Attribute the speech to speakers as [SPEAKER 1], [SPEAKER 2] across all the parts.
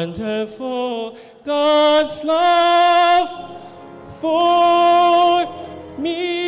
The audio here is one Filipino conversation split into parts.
[SPEAKER 1] wonderful God's love for me.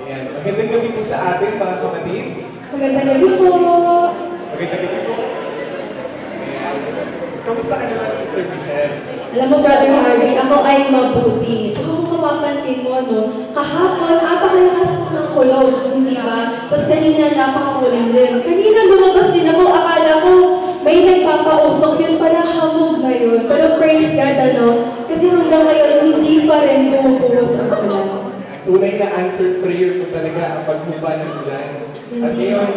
[SPEAKER 2] Ayan. Magandang gabi po sa atin, mga kapatid.
[SPEAKER 3] Magandang gabi po.
[SPEAKER 2] Magandang gabi po. Kamusta ka naman, Sister Michelle?
[SPEAKER 3] Alam mo, Brother Harvey, ako ay mabuti. Tsaka kung mapapansin mo, no, kahapon, napakalakas po ng kulog, hindi ba? Tapos kanina, napakakuling din. Kanina lumabas din ako, akala ko may nagpapausok, yun pala hamog na yun. Pero praise God, ano, kasi hanggang ngayon, hindi pa rin pumupulos ang ulan.
[SPEAKER 2] Tunay na answered prayer ko talaga ang paghupa ng ulan. At ngayon,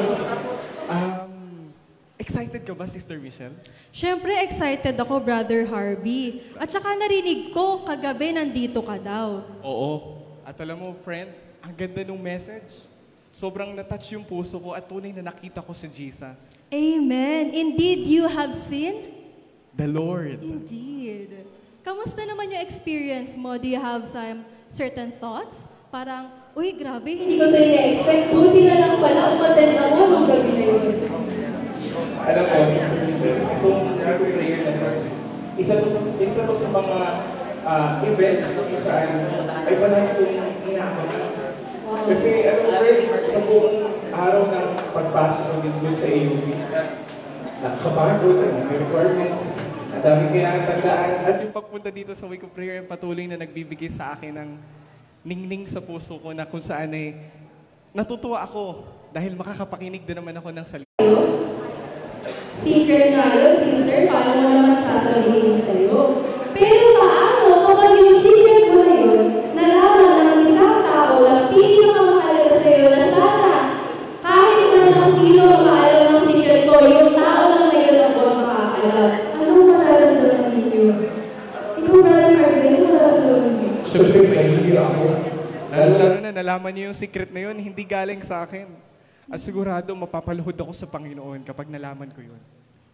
[SPEAKER 2] excited ka ba, Sister Michelle?
[SPEAKER 4] Siyempre, excited ako, Brother Harvey. At saka narinig ko, kagabi nandito ka daw.
[SPEAKER 1] Oo. At alam mo, friend, ang ganda ng message. Sobrang natouch yung puso ko at tunay na nakita ko si Jesus.
[SPEAKER 4] Amen. Indeed, you have seen?
[SPEAKER 1] The Lord.
[SPEAKER 4] Indeed. Kamusta naman yung experience mo? Do you have some certain thoughts? Parang, uy, grabe,
[SPEAKER 3] Hindi ko ito ina-expect. Buti na lang pala, umatend ako nung gabi na yun.
[SPEAKER 2] Alam mo, Sister Michelle, itong prayer na ito, isa to sa mga events kung saan ay wala itong inaabangan. Kasi ano mo, friend, sa buong araw ng pagpasok ng dito sa AUP, nakakapagod, may requirements, ang daming kailangan tandaan.
[SPEAKER 1] At yung pagpunta dito sa Week of Prayer, patuloy na nagbibigay sa akin ng ningning sa puso ko na kung saan ay natutuwa ako dahil makakapakinig din naman ako ng salita.
[SPEAKER 3] Seeker tayo, sister, paano mo naman sasabihin sa'yo? Pero paano kapag yung seeker mo na yun, nalaman ng isang tao na pili ang mahalaga sa'yo na sana, kahit man lang sino ang maalam ng seeker ko, yung tao lang na yun ang makakalam. Anong mararamdaman ninyo? Ikaw, Brother Harvey, ano mararamdaman niyo?
[SPEAKER 2] Siyempre, may ako.
[SPEAKER 1] Lalo na nalaman niyo yung secret na yun, hindi galing sa akin. At sigurado mapapaluhod ako sa Panginoon kapag nalaman ko yun.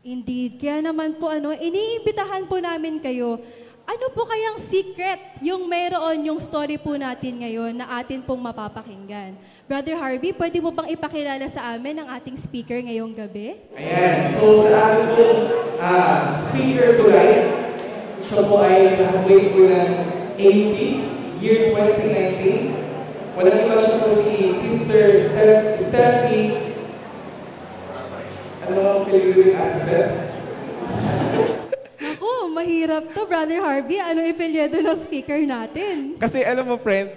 [SPEAKER 4] Indeed. Kaya naman po, iniimbitahan po namin kayo. Ano po kayang secret yung mayroon yung story po natin ngayon na atin pong mapapakinggan? Brother Harvey, pwede mo bang ipakilala sa amin ang ating speaker ngayong gabi?
[SPEAKER 2] Ayan. So, sa ating pong speaker tonight, siya po ay nakablade po ng AP, year 2019. Walang iba siya po si Sister Steffi. Ano ang piliin at Steph?
[SPEAKER 4] Oh, mahirap to, Brother Harvey. Ano ipelyedo ng speaker natin?
[SPEAKER 1] Kasi alam mo, friend,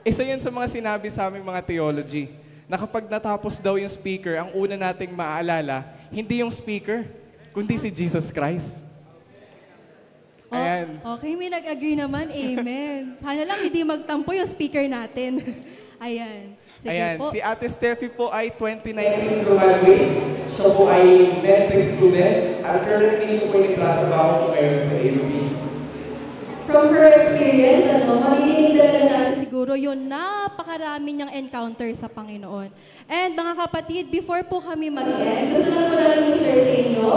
[SPEAKER 1] isa yun sa mga sinabi sa aming mga theology, na kapag natapos daw yung speaker, ang una nating maaalala, hindi yung speaker, kundi si Jesus Christ. Ayan.
[SPEAKER 4] Oh, okay, may nag-agree naman. Amen. Sana lang hindi magtampo yung speaker natin. Ayan. Sige
[SPEAKER 1] Ayan,
[SPEAKER 4] po.
[SPEAKER 1] si Ate Steffi po ay 2019
[SPEAKER 2] Graduate. Siya po ay medtech student at currently siya po ay nagtatrabaho ngayon sa AUP.
[SPEAKER 3] From her experience, marinig talaga natin
[SPEAKER 4] Siguro yun, napakarami niyang encounter sa Panginoon. And mga kapatid, before po kami mag-end,
[SPEAKER 3] gusto lang po namin i-share sa inyo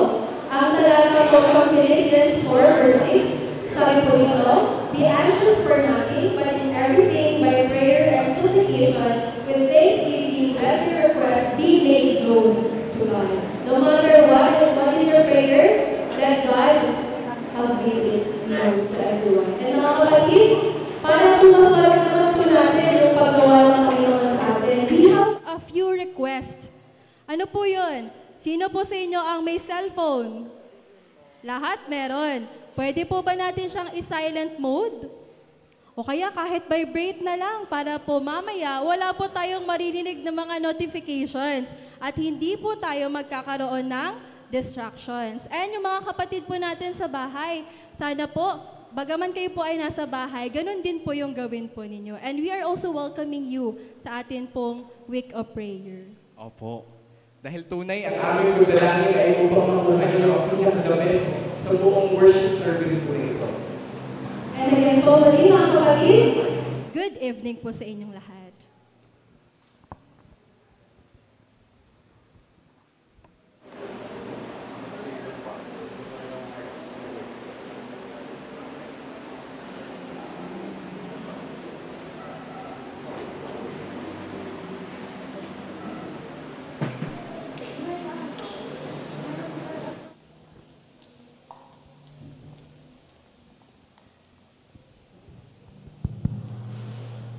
[SPEAKER 3] ang talata po from Philippians 4 verse 6. Sabi po ito, be anxious for nothing, but in everything by prayer and supplication, with thanksgiving, let your requests be made known to God. No matter what is your prayer, let God have made it known to everyone. And mga kapatid, para po masarap naman po natin yung paggawa ng Panginoon sa atin,
[SPEAKER 4] we have a few requests. Ano po yun? Sino po sa inyo ang may cellphone? Lahat meron. Pwede po ba natin siyang i-silent mode? O kaya kahit vibrate na lang para po mamaya wala po tayong maririnig ng mga notifications at hindi po tayo magkakaroon ng distractions. And yung mga kapatid po natin sa bahay, sana po, bagaman kayo po ay nasa bahay, ganun din po yung gawin po ninyo. And we are also welcoming you sa atin pong Week of Prayer.
[SPEAKER 1] Opo. Dahil tunay ang
[SPEAKER 2] Ang aming pagdalangin ay upang makuha niyo ang pinaka-the best sa buong worship service po ito.
[SPEAKER 3] and again po, muli mga kapatid,
[SPEAKER 4] Good evening po sa inyong lahat.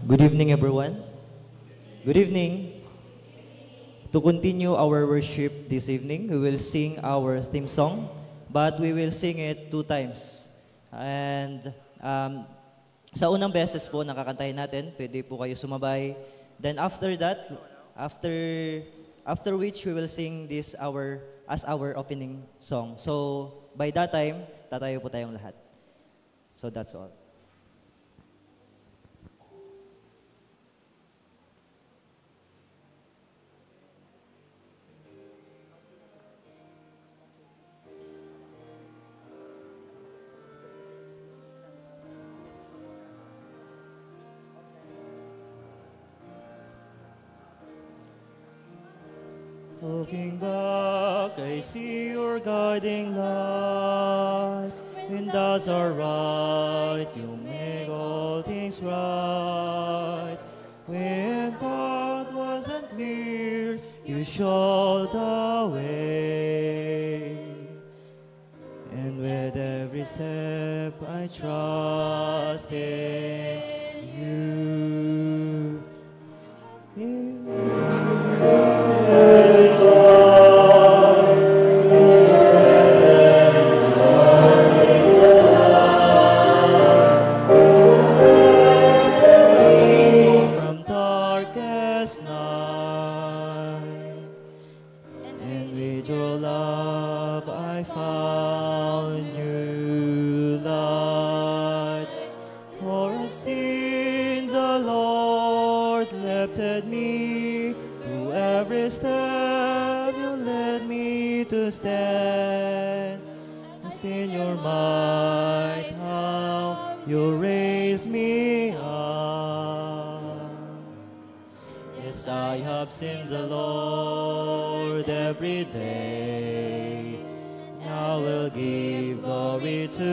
[SPEAKER 5] Good evening, everyone. Good evening. To continue our worship this evening, we will sing our theme song, but we will sing it 2 times. And sa unang beses po nakakantahin natin, pwede po kayo sumabay. Then after that, after which we will sing this as our opening song. So by that time, tatayo po tayong lahat. So that's all. Looking back, I see your guiding light. When doubts are right, you make all things right. When path wasn't clear, you showed the way. And with every step, I trust in you. From darkest night, and with your love I found new light. For I've seen the Lord lifted me through every step you led me to stand. I've seen your might, how you raised me up. Yes, I have seen the Lord every day. I will give glory to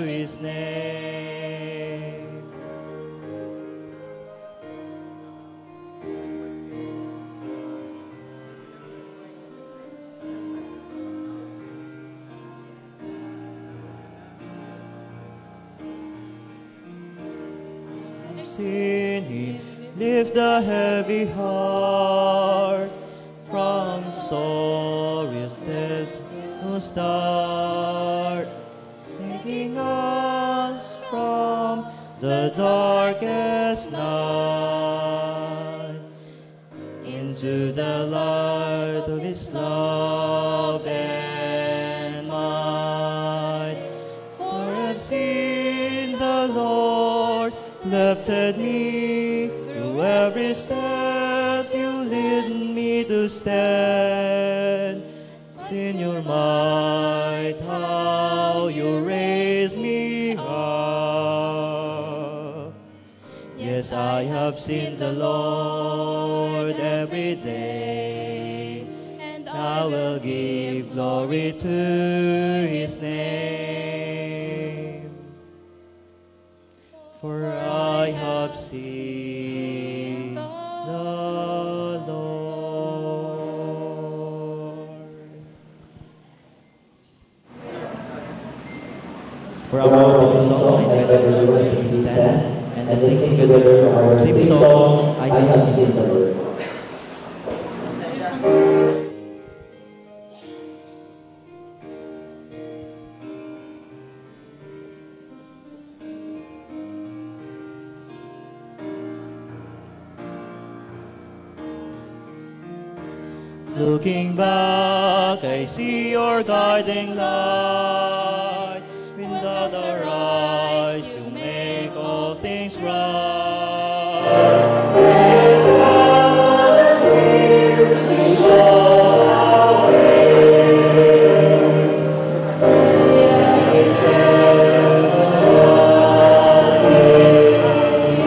[SPEAKER 5] His name. I've seen Him lift the heavy heart from sorriest steps to start, taking us from the darkest night into the light of His love and might. For I've seen the Lord lifted me through every step you lead me to stand. In your might, how you raise me up. Yes, I have seen the Lord every day, and I will give glory to His name. For I have seen the Lord. For our opening song, I invite everyone to please stand and let's sing together our theme song, I Have Seen the Lord. Looking back, I see your guiding light. When thou arise, you make all things right. When paths are clear, you show the way. Every step I trust in you.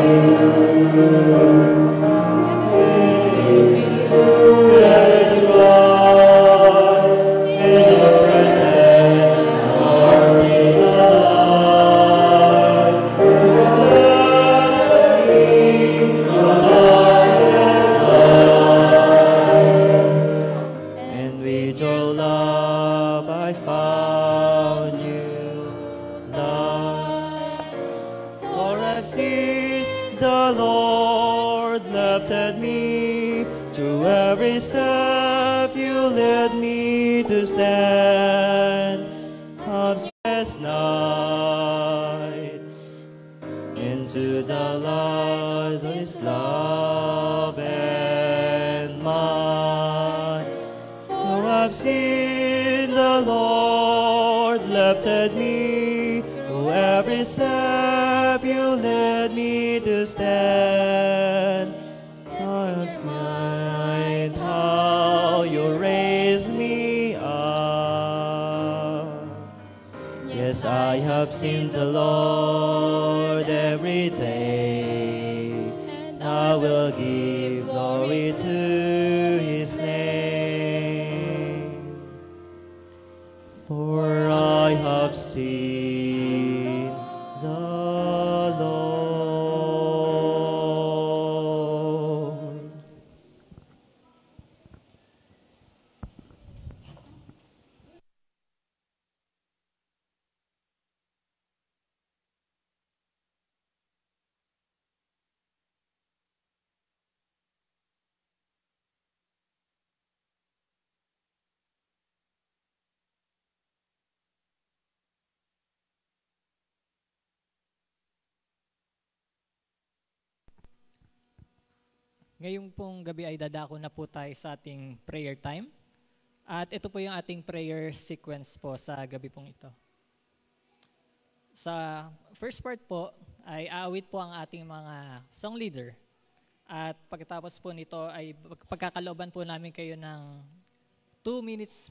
[SPEAKER 5] Lord lifted me. Through every step you led me to stand. Of this night into the light of His love and mine. For I've seen the Lord lifted me. Through every step you led me to stand. I've seen how you raised me up. Yes, I have seen the Lord every day, and I will give glory to His name. For I have seen the Lord.
[SPEAKER 6] Ngayong pong gabi ay dadako na po tayo sa ating prayer time. At ito po yung ating prayer sequence po sa gabi pong ito. Sa first part po ay aawit po ang ating mga song leader. At pagkatapos po nito ay pagkakalooban po namin kayo ng 2 minutes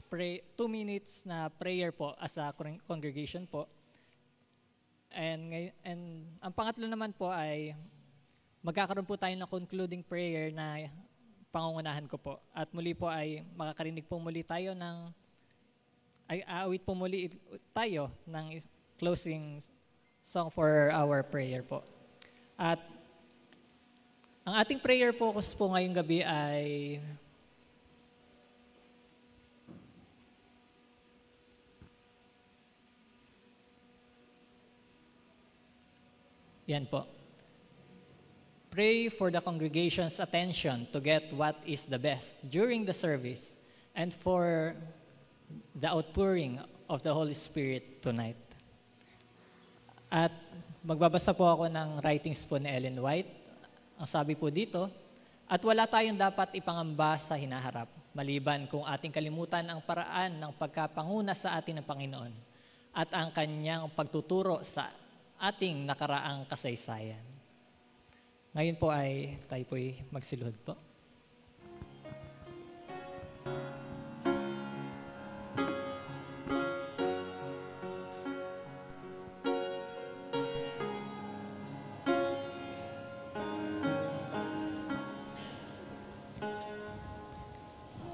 [SPEAKER 6] na prayer po as a congregation po. And ang pangatlo naman po ay magkakaroon po tayo ng concluding prayer na pangungunahan ko po. At muli po ay makakarinig po muli tayo ay aawit po muli tayo ng closing song for our prayer po. At ang ating prayer focus po ngayong gabi ay yan po. Pray for the congregation's attention to get what is the best during the service and for the outpouring of the Holy Spirit tonight. At magbabasa po ako ng writings po ni Ellen White. Ang sabi po dito, at wala tayong dapat ipangamba sa hinaharap, maliban kung ating kalimutan ang paraan ng pagkapanguna sa atin ng Panginoon at ang kanyang pagtuturo sa ating nakaraang kasaysayan. Ngayon po ay tayo po'y magsiluhod po.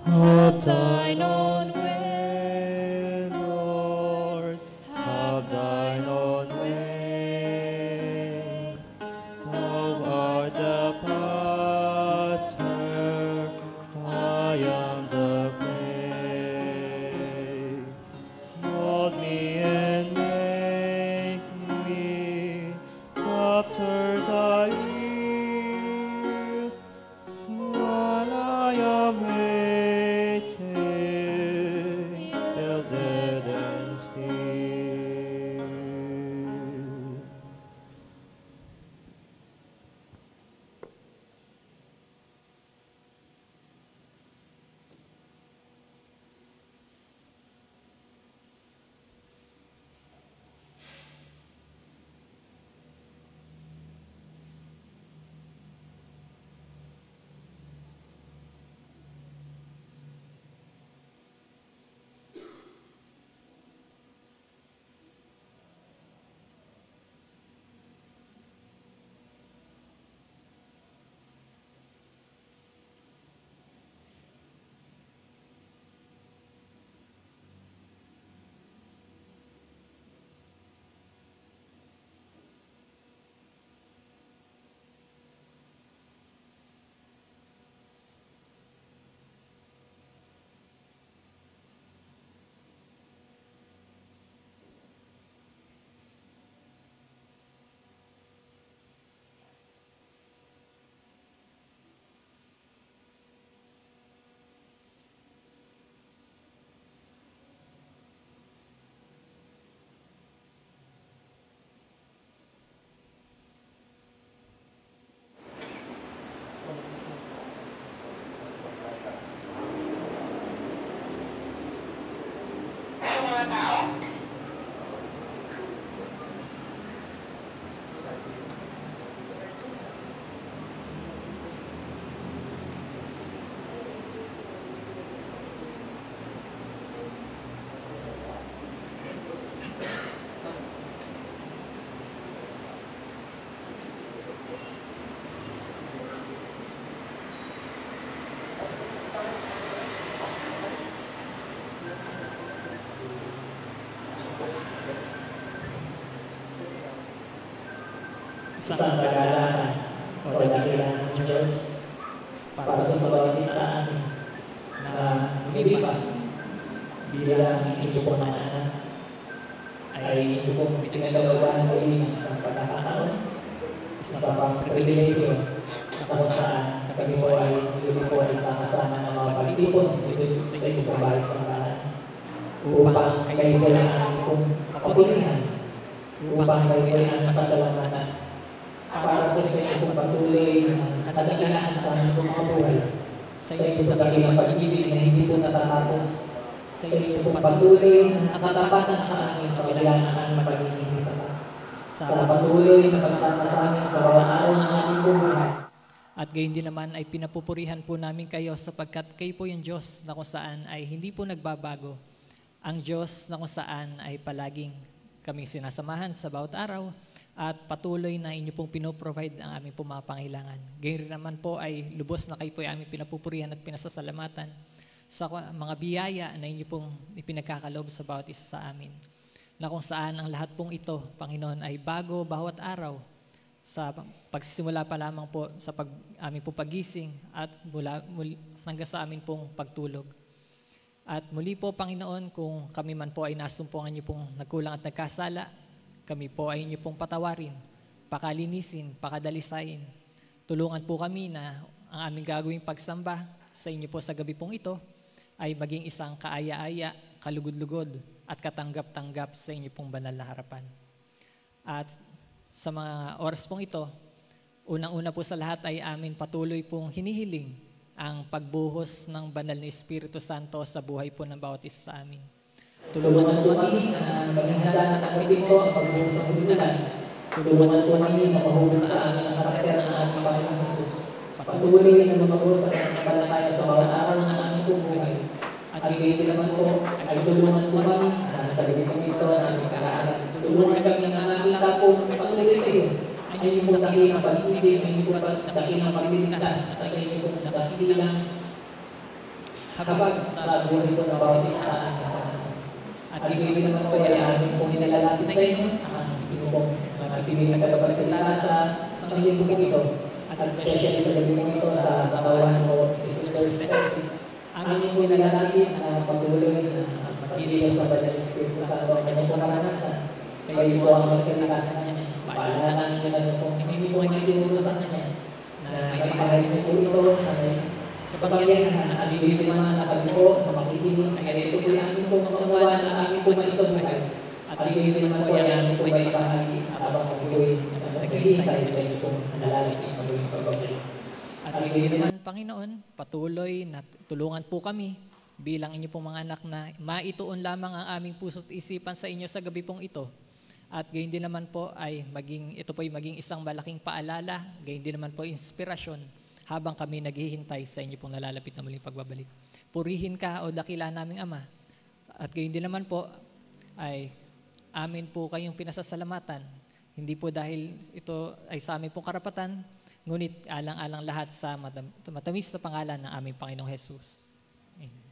[SPEAKER 5] Have thine own way, Lord, have thine own way. Thou art the potter, I am the clay. Mold me and make me after thy will, while I am waiting.
[SPEAKER 7] Isang kagalakan o dakilan ng Diyos para sa bawat isa sa atin na lumilipat bilang inyo pong mga anak ay inyo pong pinagagawa muli sa isang pagkakataon, isang pang pribilegyo na kung saan kami po ay hindi po sasama ng mga pagtipon dito sa inyong bahay sa mga upang kayo po lang ang pong kapulihan, upang kayo po lang ang pasalamatan para sa inyo pong patuloy na kadakilaan sa aming mga buhay, sa inyo pong dakilang pag-ibig na hindi po natatapos, sa inyo pong patuloy na nakatapatan sa amin sa kailangan ng pagiging sa patuloy na pagsama sa amin sa bawat araw ng aming buhay.
[SPEAKER 6] At gayon din naman ay pinapupurihan po namin kayo sapagkat kayo po yung Diyos na kung saan ay hindi po nagbabago. Ang Diyos na kung saan ay palaging kaming sinasamahan sa bawat araw at patuloy na inyo pong pinoprovide ang aming pong mga pangailangan. Gayon rin naman po ay lubos na kayo po ay aming pinapupurihan at pinasasalamatan sa mga biyaya na inyo pong ipinagkakaloob sa bawat isa sa amin. Na kung saan ang lahat pong ito, Panginoon, ay bago bawat araw sa pagsisimula pa lamang po sa aming pong pagising at mula hanggang sa amin pong pagtulog. At muli po, Panginoon, kung kami man po ay nasumpungan niyo pong nagkulang at nagkasala, kami po ay inyo pong patawarin, pakalinisin, pakadalisayin. Tulungan po kami na ang aming gagawing pagsamba sa inyo po sa gabi pong ito ay maging isang kaaya-aya, kalugod-lugod at katanggap-tanggap sa inyo pong banal na harapan. At sa mga oras pong ito, unang-una po sa lahat ay amin patuloy pong hinihiling ang pagbuhos ng banal na Espiritu Santo sa buhay po ng bawat isa sa amin.
[SPEAKER 7] Tulungan po kami na maging handa na kami po ang pagbuhos ng kapitan. Tulungan po kami na mahuhos sa amin ang karakter ng aming Panginoon Jesus. Patuloy na lumabuhos sa kapanataya sa bawat araw ng aming buhay. At gayon naman po ay tulungan po kami na sa sarili kami ito ng aming karaan. Tulungan kami na nakita po patuloy kayo. Ay inyo pong dakilang pag-ibig, ay inyo pong dakilang pag-iligtas, at ay inyo pong dakilang habag sa buhay po ng bawat isa sa amin. At gayon naman po ay aming pong inalalapit sa inyo, ang inyo pong magpipili na kapagsalita sa sarili po ito, at especially sa gabi po ito sa katawan mo, Sister Stephanie. Amin po nilalapit na patuloy na magkilis sa Banal Espiritu sa kanyang pong karanasan. Kayo po ang magsalita sa kanya. Paalanan niyo na po, hindi po kayo tinuso sa kanya. Na may mahalin po ito, na may kapangyarihan, na abili naman na kami po, na makikinig, ay ito ay amin po magkawa na amin po sa buhay. At abili naman po ay amin po may bahagi habang kami naghihintay sa inyo pong nalalit ang magiging pagbabalik. At abili naman,
[SPEAKER 6] Panginoon, patuloy na tulungan po kami bilang inyo pong mga anak na maituon lamang ang aming puso't isipan sa inyo sa gabi pong ito. At gayon din naman po ay ito po ay maging isang malaking paalala, gayon din naman po inspirasyon habang kami naghihintay sa inyo pong nalalapit na muling pagbabalik. Purihin ka o dakila naming Ama. At gayon din naman po ay amin po kayong pinasasalamatan. Hindi po dahil ito ay sa aming pong karapatan, ngunit alang-alang lahat sa matamis na pangalan ng aming Panginoong Jesus. Amen.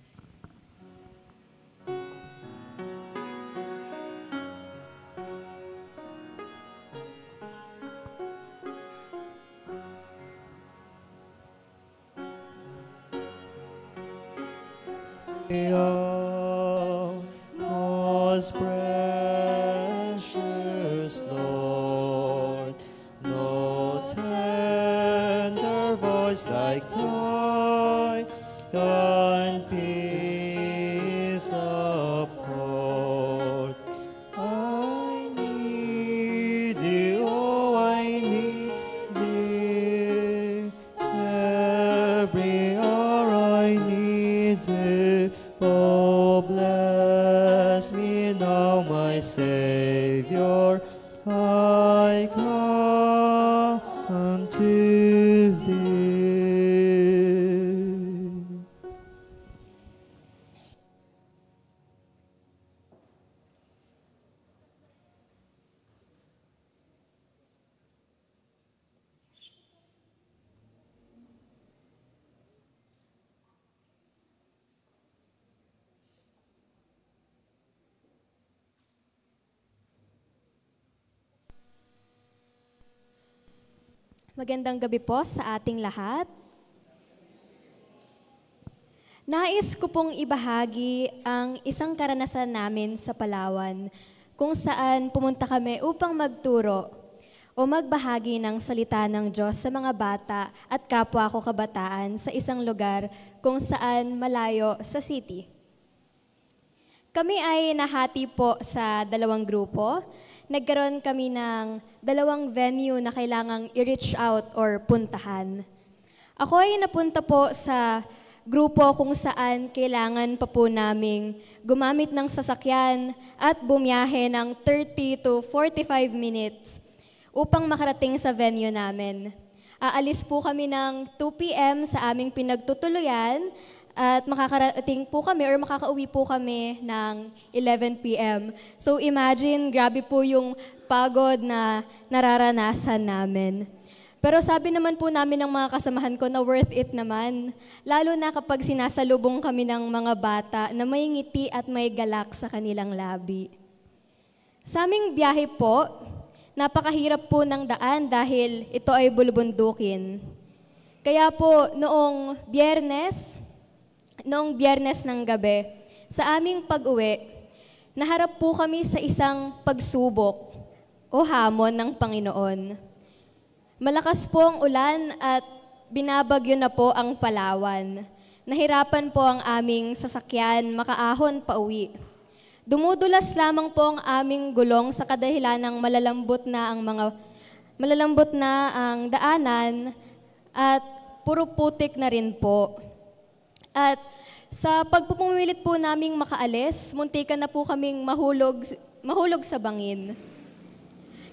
[SPEAKER 5] Most precious Lord, no tender voice like thine, and peace of heart. I need thee, oh, I need thee. Every hour I need thee. Oh, bless me
[SPEAKER 8] Magandang gabi po sa ating lahat. Nais ko pong ibahagi ang isang karanasan namin sa Palawan kung saan pumunta kami upang magturo o magbahagi ng salita ng Diyos sa mga bata at kapwa ko kabataan sa isang lugar kung saan malayo sa city. Kami ay nahati po sa 2 grupo. Nagkaroon kami ng 2 venue na kailangang i-reach out or puntahan. Ako ay napunta po sa grupo kung saan kailangan pa po naming gumamit ng sasakyan at bumiyahe ng 30 to 45 minutes upang makarating sa venue namin. Aalis po kami ng 2 p.m. sa aming pinagtutuluyan at makakarating po kami or makakauwi po kami ng 11 p.m. So imagine, grabe po yung pagod na nararanasan namin. Pero sabi naman po namin ng mga kasamahan ko na worth it naman. Lalo na kapag sinasalubong kami ng mga bata na may ngiti at may galak sa kanilang labi. Sa aming biyahe po, napakahirap po ng daan dahil ito ay bulubundukin. Kaya po noong Biyernes ng gabi, sa aming pag-uwi, naharap po kami sa isang pagsubok o hamon ng Panginoon. Malakas po ang ulan at binabagyo na po ang Palawan. Nahirapan po ang aming sasakyan makaahon pa uwi. Dumudulas lamang po ang aming gulong sa kadahilan ng malalambot na ang daanan at puro putik na rin po. At sa pagpupumilit po naming makaalis, muntikan na po kaming mahulog sa bangin.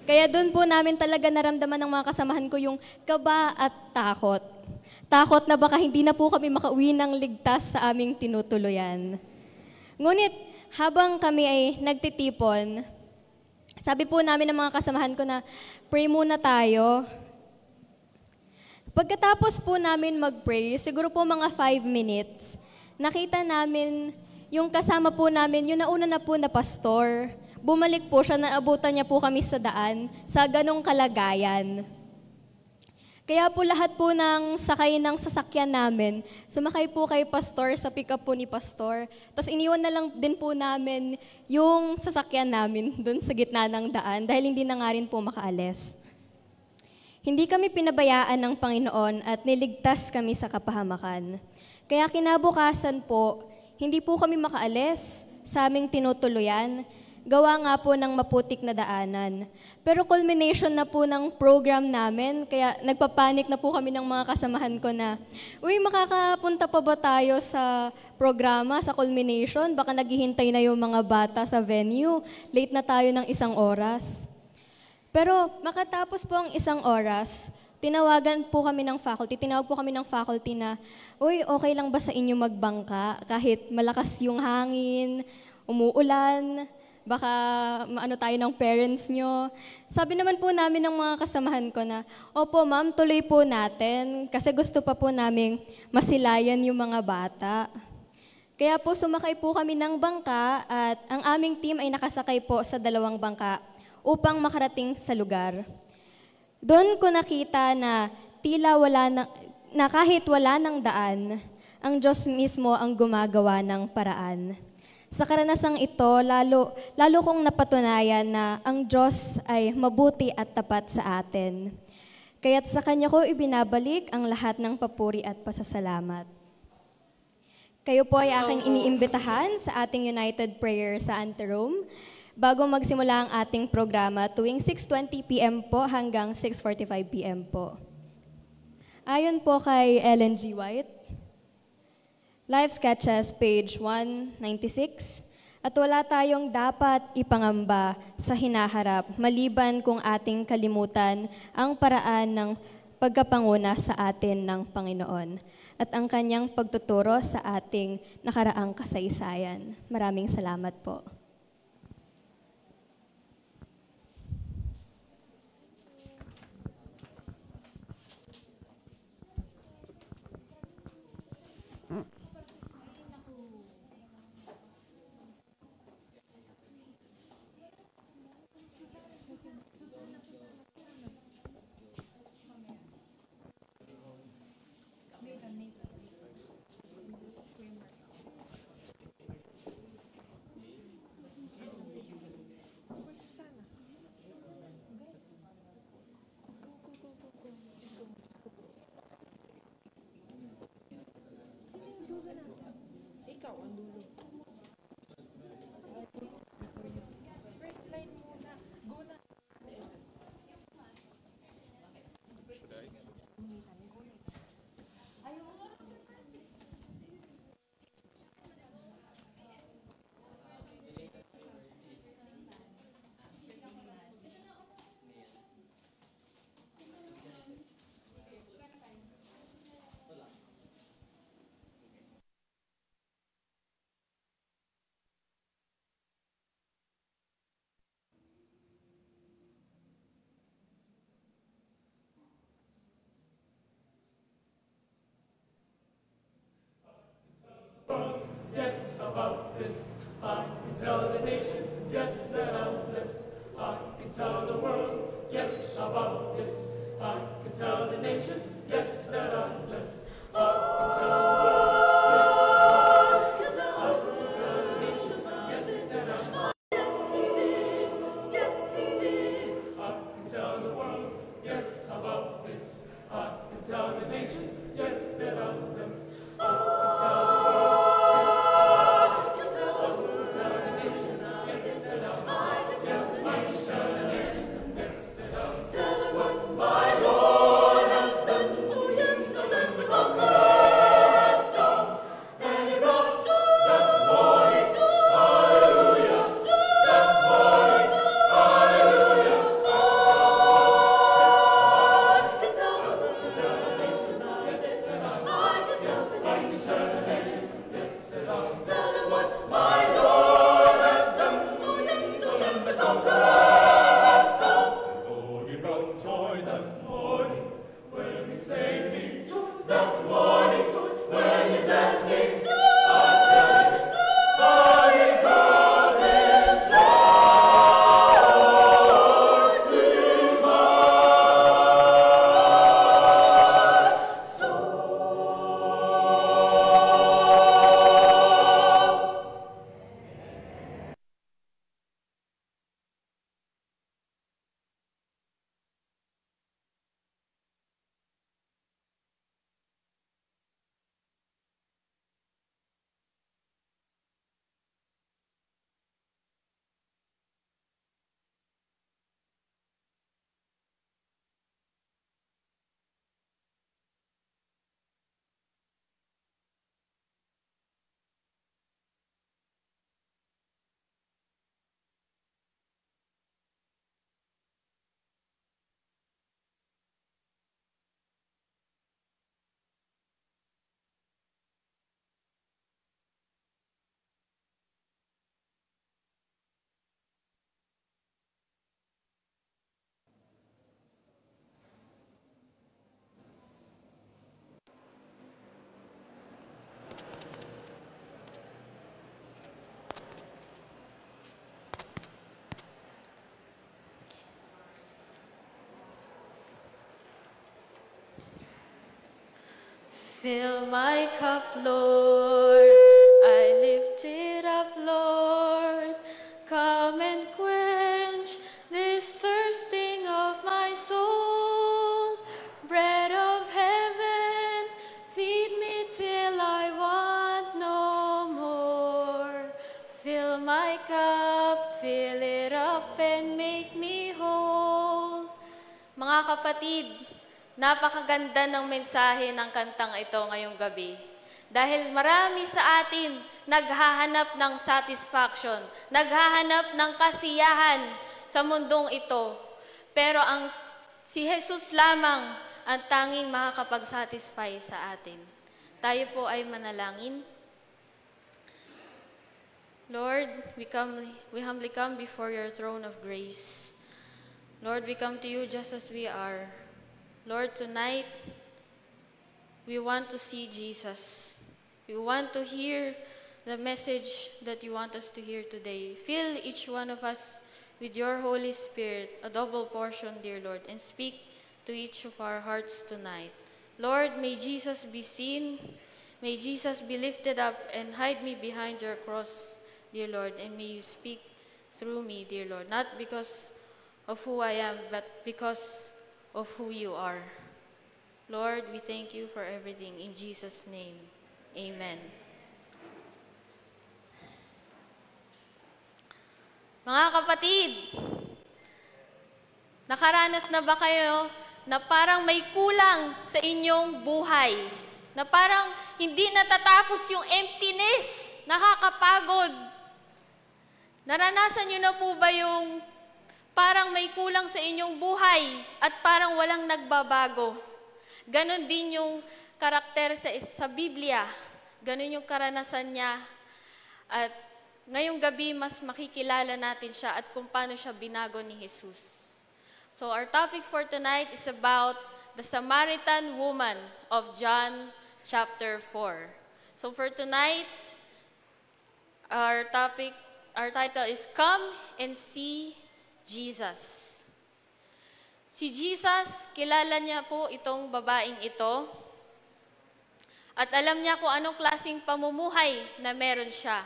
[SPEAKER 8] Kaya doon po namin talaga naramdaman ng mga kasamahan ko yung kaba at takot. Takot na baka hindi na po kami makauwi ng ligtas sa aming tinutuluyan. Ngunit habang kami ay nagtitipon, sabi po namin ng mga kasamahan ko na pray muna tayo. Pagkatapos po namin mag-pray, siguro po mga 5 minutes, nakita namin yung kasama po namin, yung nauna na po na pastor. Bumalik po siya, naabutan niya po kami sa daan sa ganong kalagayan. Kaya po lahat po ng sakay ng sasakyan namin, sumakay po kay pastor sa pick-up po ni pastor. Tapos iniwan na lang din po namin yung sasakyan namin dun sa gitna ng daan dahil hindi na nga rin po makaalis. Hindi kami pinabayaan ng Panginoon at niligtas kami sa kapahamakan. Kaya kinabukasan po, hindi po kami makaalis sa aming tinutuluyan, gawa nga po ng maputik na daanan. Pero culmination na po ng program namin, kaya nagpapanik na po kami ng mga kasamahan ko na, uy, makakapunta pa ba tayo sa programa, sa culmination? Baka naghihintay na yung mga bata sa venue. Late na tayo ng 1 oras. Pero makatapos po ang 1 oras, tinawag po kami ng faculty na, uy, okay lang ba sa inyo magbangka kahit malakas yung hangin, umuulan, baka maano tayo ng parents nyo. Sabi naman po namin ng mga kasamahan ko na, opo ma'am, tuloy po natin kasi gusto pa po namin masilayan yung mga bata. Kaya po sumakay po kami ng bangka at ang aming team ay nakasakay po sa 2 bangka upang makarating sa lugar. Doon ko nakita na tila na kahit wala ng daan, ang Diyos mismo ang gumagawa ng paraan. Sa karanasang ito, lalo kong napatunayan na ang Diyos ay mabuti at tapat sa atin. Kaya't sa Kanya ko ibinabalik ang lahat ng papuri at pasasalamat. Kayo po ay aking iniimbitahan sa ating United Prayer sa Anteroom bago magsimula ang ating programa tuwing 6:20 p.m. po hanggang 6:45 p.m. po. Ayon po kay Ellen G. White, Life Sketches, page 196, at wala tayong dapat ipangamba sa hinaharap maliban kung ating kalimutan ang paraan ng pagkapanguna sa atin ng Panginoon at ang kanyang pagtuturo sa ating nakaraang kasaysayan. Maraming salamat po.
[SPEAKER 9] Yes, about this, I can tell the nations, yes, that I'm blessed. I can tell the world, yes, about this. I can tell the nations, yes, that I'm blessed. I can tell the world, yes, about this. I can tell the nations, yes, that I'm blessed. Yes, he did, yes, he did. I can tell the world, yes, about this. I can tell the nations, yes, that I'm blessed. I can tell the world.
[SPEAKER 10] Fill my cup, Lord, I lift it up, Lord. Come and quench this thirsting of my soul. Bread of heaven, feed me till I want no more. Fill my cup, fill it up and make me whole. Mga kapatid, napakaganda ng mensahe ng kantang ito ngayong gabi. Dahil marami sa atin naghahanap ng satisfaction, naghahanap ng kasiyahan sa mundong ito. Pero si Jesus lamang ang tanging makakapag-satisfy sa atin. Tayo po ay manalangin. Lord, we humbly come before your throne of grace. Lord, we come to you just as we are. Lord, tonight, we want to see Jesus. We want to hear the message that you want us to hear today. Fill each one of us with your Holy Spirit, a double portion, dear Lord, and speak to each of our hearts tonight. Lord, may Jesus be seen. May Jesus be lifted up and hide me behind your cross, dear Lord, and may you speak through me, dear Lord, not because of who I am, but because of who you are. Lord, we thank you for everything. In Jesus' name, amen. Mga kapatid, nakaranas na ba kayo na parang may kulang sa inyong buhay? Na parang hindi natatapos yung emptiness, nakakapagod. Naranasan niyo na po ba yung parang may kulang sa inyong buhay at parang walang nagbabago? Ganon din yung karakter sa Biblia. Ganon yung karanasan niya. At ngayong gabi, mas makikilala natin siya at kung paano siya binago ni Jesus. So our topic for tonight is about the Samaritan woman of John chapter 4. So for tonight, our title is Come and See Jesus. Si Jesus, kilala niya po itong babaeng ito at alam niya kung anong klaseng pamumuhay na meron siya.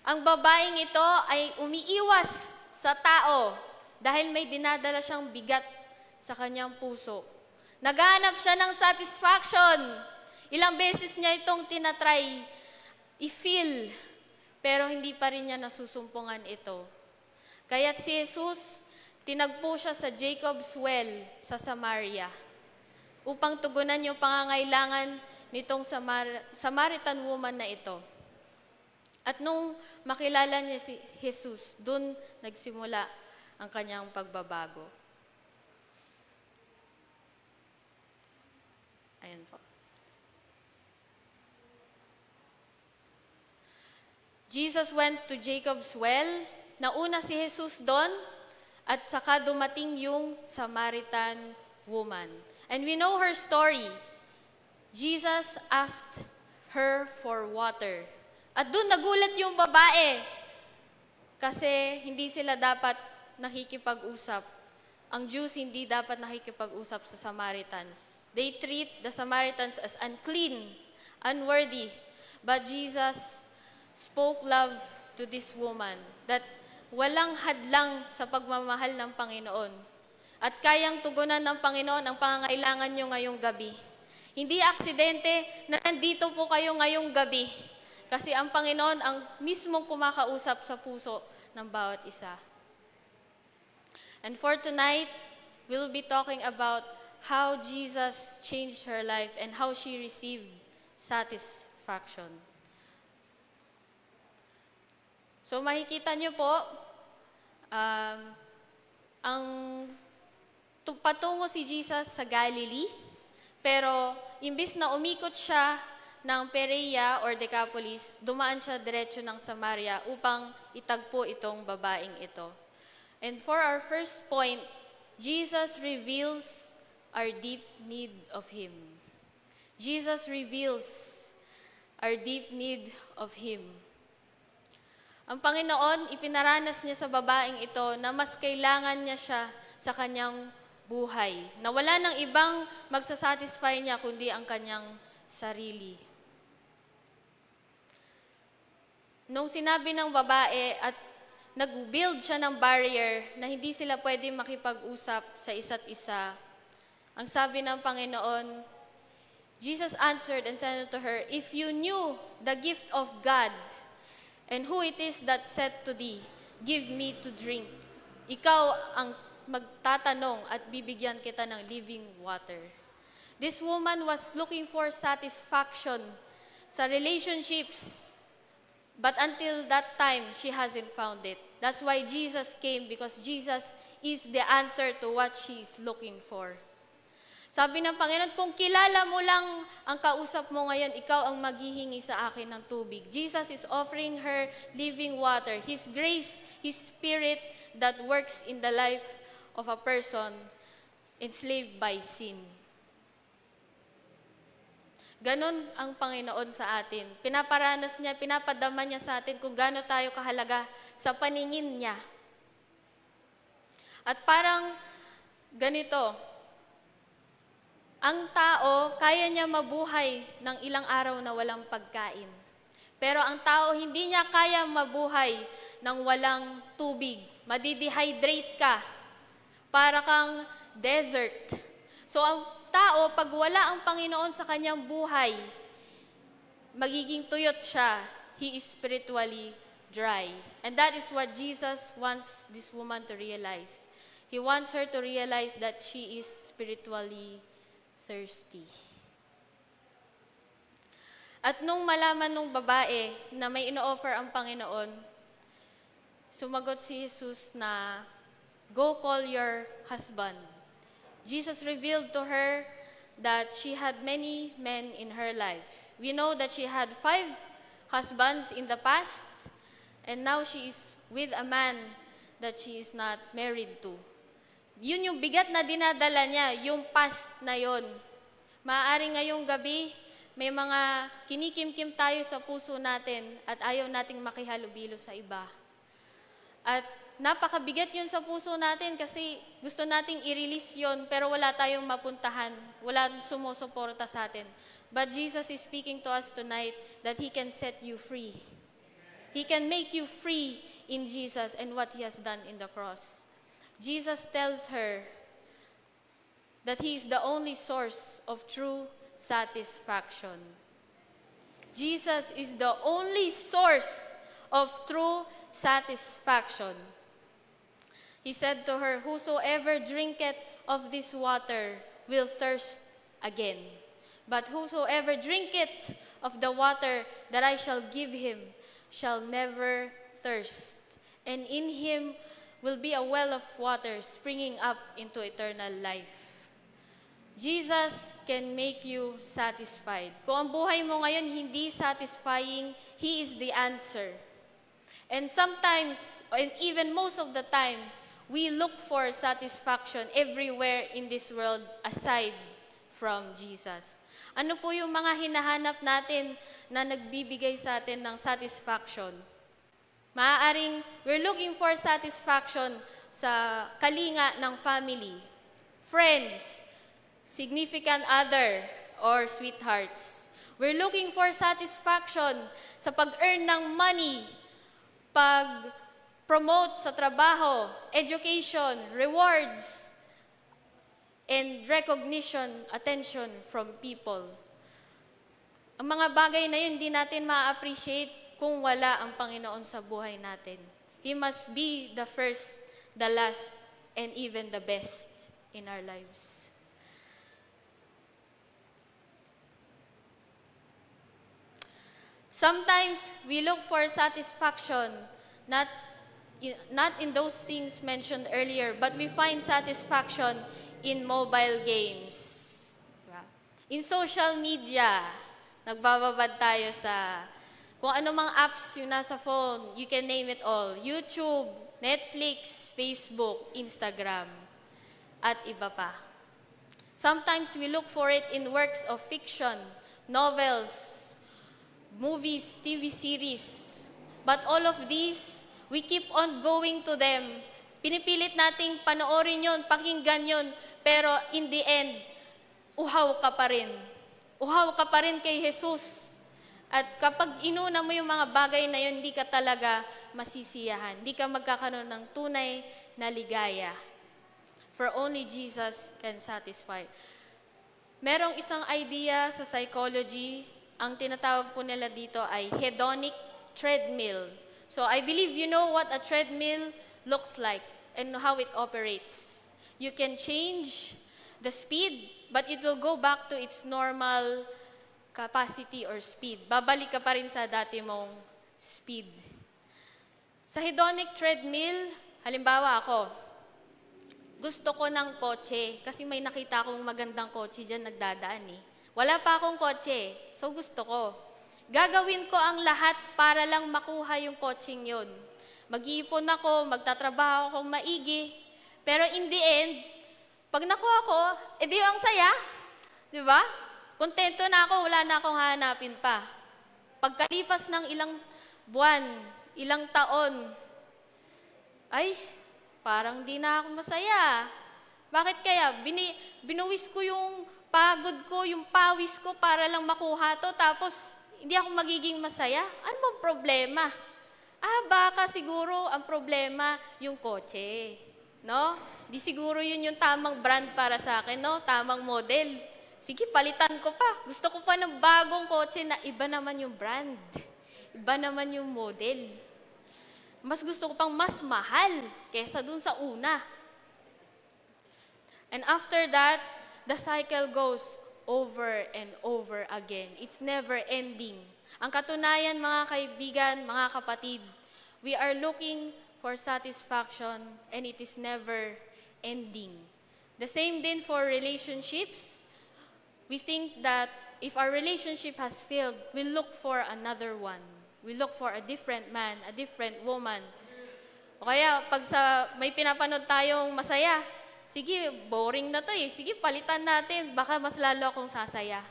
[SPEAKER 10] Ang babaeng ito ay umiiwas sa tao dahil may dinadala siyang bigat sa kanyang puso. Naghahanap siya ng satisfaction. Ilang beses niya itong tinatry i-feel, pero hindi pa rin niya nasusumpungan ito. Kaya't si Jesus, tinagpo siya sa Jacob's Well sa Samaria upang tugunan yung pangangailangan nitong Samaritan woman na ito. At nung makilala niya si Jesus, dun nagsimula ang kanyang pagbabago. Ayan po. Jesus went to Jacob's Well. Nauna si Jesus doon at saka dumating yung Samaritan woman. And we know her story. Jesus asked her for water. At doon nagulat yung babae kasi hindi sila dapat nakikipag-usap. Ang Jews hindi dapat nakikipag-usap sa Samaritans. They treat the Samaritans as unclean, unworthy. But Jesus spoke love to this woman that walang hadlang sa pagmamahal ng Panginoon. At kayang tugunan ng Panginoon ang pangangailangan nyo ngayong gabi. Hindi aksidente na nandito po kayo ngayong gabi. Kasi ang Panginoon ang mismong kumakausap sa puso ng bawat isa. And for tonight, we'll be talking about how Jesus changed her life and how she received satisfaction. So makikita niyo po, patungo si Jesus sa Galilee, pero imbis na umikot siya ng Perea or Decapolis, dumaan siya diretso ng Samaria upang itagpo itong babaeng ito. And for our first point, Jesus reveals our deep need of Him. Jesus reveals our deep need of Him. Ang Panginoon, ipinaranas niya sa babaeng ito na mas kailangan niya siya sa kanyang buhay. Na wala ng ibang magsasatisfy niya kundi ang kanyang sarili. Nung sinabi ng babae at nag-build siya ng barrier na hindi sila pwede makipag-usap sa isa't isa, ang sabi ng Panginoon, Jesus answered and said to her, "If you knew the gift of God and who it is that said to thee, give me to drink, ikaw ang magtatanong at bibigyan kita ng living water." This woman was looking for satisfaction sa relationships. But until that time, she hasn't found it. That's why Jesus came, because Jesus is the answer to what she is looking for. Sabi ng Panginoon, kung kilala mo lang ang kausap mo ngayon, ikaw ang maghihingi sa akin ng tubig. Jesus is offering her living water, His grace, His Spirit that works in the life of a person enslaved by sin. Ganon ang Panginoon sa atin. Pinaparanas niya, pinapadama niya sa atin kung gaano tayo kahalaga sa paningin niya. At parang ganito, ang tao, kaya niya mabuhay ng ilang araw na walang pagkain. Pero ang tao, hindi niya kaya mabuhay ng walang tubig. Madidehydrate ka. Para kang desert. So ang tao, pag wala ang Panginoon sa kanyang buhay, magiging tuyot siya. He is spiritually dry. And that is what Jesus wants this woman to realize. He wants her to realize that she is spiritually thirsty. At nung malaman nung babae na may ino-offer ang Panginoon, sumagot si Jesus na, "Go call your husband." Jesus revealed to her that she had many men in her life. We know that she had 5 husbands in the past, and now she is with a man that she is not married to. Yun yung bigat na dinadala niya, yung past na yon. Maaaring ngayong gabi, may mga kinikimkim tayo sa puso natin at ayaw nating makihalubilo sa iba. At napakabigat yun sa puso natin kasi gusto nating i-release yun pero wala tayong mapuntahan, wala sumusuporta sa atin. But Jesus is speaking to us tonight that He can set you free. He can make you free in Jesus and what He has done in the cross. Jesus tells her that He is the only source of true satisfaction. Jesus is the only source of true satisfaction. He said to her, "Whosoever drinketh of this water will thirst again. But whosoever drinketh of the water that I shall give him shall never thirst. And in him will be a well of water springing up into eternal life." Jesus can make you satisfied. Kung ang buhay mo ngayon hindi satisfying, He is the answer. And sometimes, and even most of the time, we look for satisfaction everywhere in this world aside from Jesus. Ano po yung mga hinahanap natin na nagbibigay sa atin ng satisfaction? Maaaring we're looking for satisfaction sa kalinga ng family, friends, significant other, or sweethearts. We're looking for satisfaction sa pag-earn ng money, pag-promote sa trabaho, education, rewards, and recognition, attention from people. Ang mga bagay na yun, hindi natin ma-appreciate kung wala ang Panginoon sa buhay natin. He must be the first, the last, and even the best in our lives. Sometimes we look for satisfaction not in those things mentioned earlier, but we find satisfaction in mobile games. In social media, nagbababad tayo sa kung ano mang apps yung nasa phone, you can name it all. YouTube, Netflix, Facebook, Instagram, at iba pa. Sometimes we look for it in works of fiction, novels, movies, TV series. But all of these, we keep on going to them. Pinipilit nating panoorin yun, pakinggan yun, pero in the end, uhaw ka pa rin. Uhaw ka pa rin kay Jesus. At kapag inuna mo yung mga bagay na yun, hindi ka talaga masisiyahan. Hindi ka magkakaroon ng tunay na ligaya. For only Jesus can satisfy. Merong isang idea sa psychology. Ang tinatawag po nila dito ay hedonic treadmill. So I believe you know what a treadmill looks like and how it operates. You can change the speed, but it will go back to its normal capacity or speed. Babalik ka pa rin sa dati mong speed. Sa hedonic treadmill, halimbawa ako, gusto ko ng kotse kasi may nakita akong magandang kotse dyan nagdadaan eh. Wala pa akong kotse, so gusto ko. Gagawin ko ang lahat para lang makuha yung kotseng yun. Mag-iipon ako, magtatrabaho akong maigi. Pero in the end, pag nakuha ko, edi ang saya. Di ba? Kontento na ako, wala na akong hahanapin pa. Pagkalipas ng ilang buwan, ilang taon, ay, parang di na ako masaya. Bakit kaya? Binuwis ko yung pagod ko, yung pawis ko para lang makuha to, tapos hindi ako magiging masaya? Ano bang problema? Baka siguro ang problema yung kotse. No? Di siguro yun yung tamang brand para sa akin, no? Tamang model. Sige, palitan ko pa. Gusto ko pa ng bagong kotse na iba naman yung brand. Iba naman yung model. Mas gusto ko pang mas mahal kesa dun sa una. And after that, the cycle goes over and over again. It's never ending. Ang katunayan, mga kaibigan, mga kapatid, we are looking for satisfaction and it is never ending. The same din for relationships. We think that if our relationship has failed, we look for another one. We look for a different man, a different woman. O kaya, pag may pinapanood tayong masaya, sige, boring na to eh. Sige, palitan natin. Baka mas lalo akong sasaya.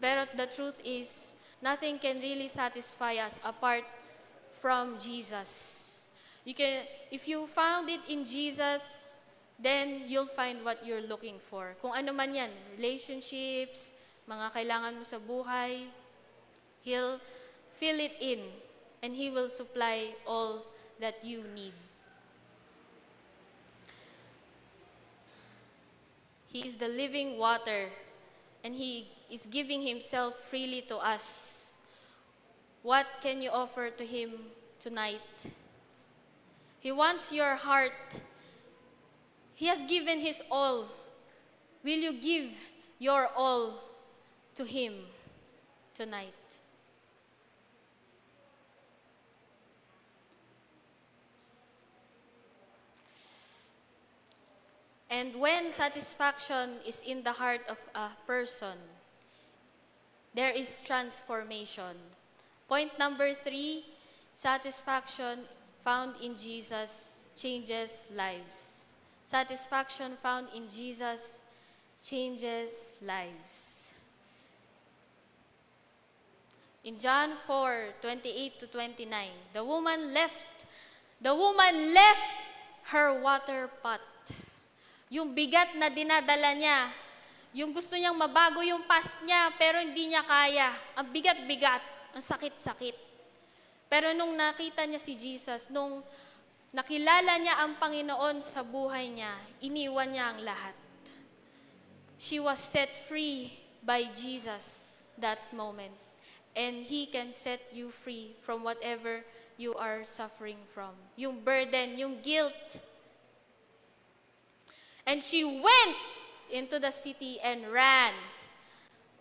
[SPEAKER 10] But the truth is, nothing can really satisfy us apart from Jesus. If you found it in Jesus, then you'll find what you're looking for. Kung ano man yan, relationships, mga kailangan mo sa buhay, He'll fill it in and He will supply all that you need. He is the living water and He is giving Himself freely to us. What can you offer to Him tonight? He wants your heart. He has given His all. Will you give your all to Him tonight? And when satisfaction is in the heart of a person, there is transformation. Point number 3, satisfaction found in Jesus changes lives. Satisfaction found in Jesus changes lives. In John 4:28 to 29, the woman left her water pot. Yung bigat na dinadala niya, yung gusto niyang mabago yung past niya, pero hindi niya kaya. Ang bigat-bigat, ang sakit-sakit. Pero nung nakita niya si Jesus, nung nakilala niya ang Panginoon sa buhay niya, iniwan niya ang lahat. She was set free by Jesus that moment. And He can set you free from whatever you are suffering from. Yung burden, yung guilt. And she went into the city and ran.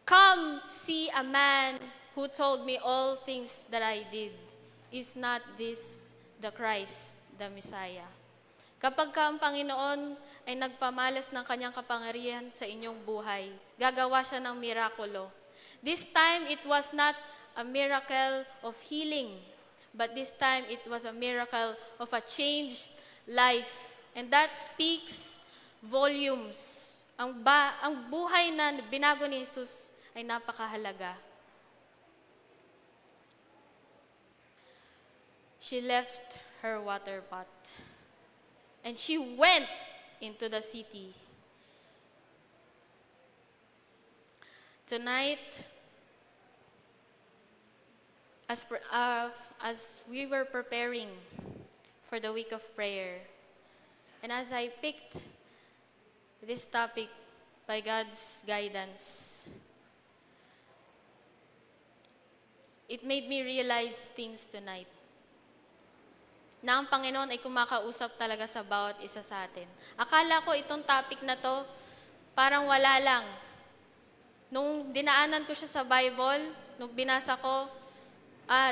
[SPEAKER 10] Come see a man who told me all things that I did. Is not this the Christ, the Messiah? Kapag ka ang Panginoon ay nagpamalas ng kanyang kapangyarihan sa inyong buhay, gagawa siya ng mirakulo. This time, it was not a miracle of healing, but this time, it was a miracle of a changed life. And that speaks volumes. Ang buhay na binago ni Jesus ay napakahalaga. She left her water pot. And she went into the city. Tonight, as we were preparing for the week of prayer, and as I picked this topic by God's guidance, it made me realize things tonight. Na ang Panginoon ay kumakausap talaga sa bawat isa sa atin. Akala ko itong topic na to, parang wala lang. Nung dinaanan ko siya sa Bible, nung binasa ko,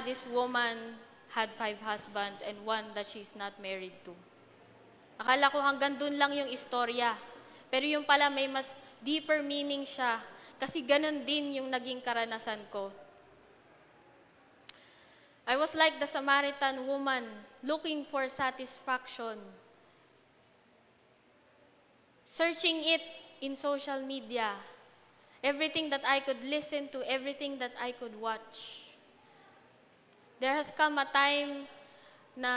[SPEAKER 10] this woman had 5 husbands and one that she's not married to. Akala ko hanggang dun lang yung istorya. Pero yung pala may mas deeper meaning siya. Kasi ganun din yung naging karanasan ko. I was like the Samaritan woman looking for satisfaction. Searching it in social media. Everything that I could listen to, everything that I could watch. There has come a time na